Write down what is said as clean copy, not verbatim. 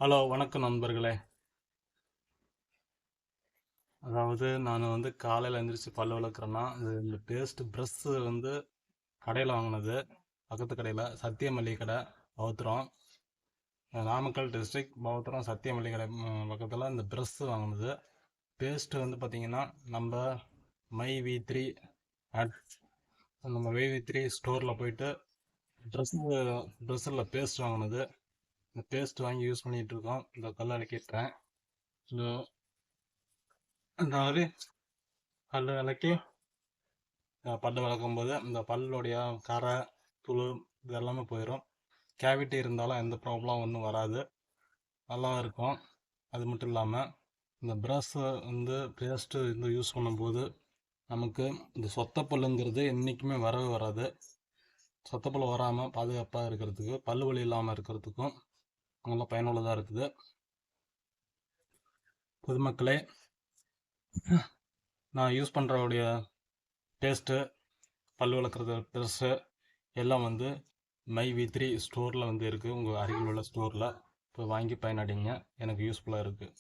Hello வணக்கம் நண்பர்களே. அதாவது நான் காலையில் எழுந்திரிச்சு பல்லு விளக்குறேன்னா இந்த பேஸ்ட் ப்ரஷ்ஷு கடையில் வாங்கினது. பக்கத்து கடையில் சத்தியமல்லி கடை பவுத்திரம், நாமக்கல் டிஸ்ட்ரிக்ட் பவுத்திரம் சத்தியமல்லி கடை பக்கத்தில் இந்த ப்ரஷ்ஷு வாங்கினது. பேஸ்ட்டு பார்த்தீங்கன்னா நம்ம மை வி த்ரீ அட் நம்ம வி3 ஸ்டோரில் போயிட்டு ட்ரெஸ்ஸில் பேஸ்ட் வாங்கினது. இந்த பேஸ்ட் வாங்கி யூஸ் பண்ணிகிட்டு இருக்கோம். இந்த கல் அலக்கிட்டேன். இந்த மாதிரி பல்லு விளக்கி பல்லு விளக்கும் போது இந்த பல்லுடைய கரை துளு இது எல்லாமே போயிடும். கேவிட்டி இருந்தாலும் எந்த ப்ராப்ளம் ஒன்றும் வராது, நல்லா இருக்கும். அது மட்டும் இல்லாமல் இந்த ப்ரஷ்ஷு பேஸ்ட்டு யூஸ் பண்ணும்போது நமக்கு இந்த சொத்தப்பல்லுங்கிறது என்றைக்குமே வரவே வராது. சொத்தப்பல் வராமல் பாதுகாப்பாக இருக்கிறதுக்கு, பல்லு வலி இல்லாமல் இருக்கிறதுக்கும் நல்லா பயனுள்ளதாக இருக்குது. பொதுமக்களே, நான் யூஸ் பண்ணுறவுடைய பேஸ்ட்டு, பல் விளக்குறது ப்ரஷ்ஷு எல்லாம் மை வி3 ஸ்டோரில் இருக்குது. உங்கள் அருகில் உள்ள ஸ்டோரில் போய் வாங்கி பயனடைங்க. எனக்கு யூஸ்ஃபுல்லாக இருக்குது.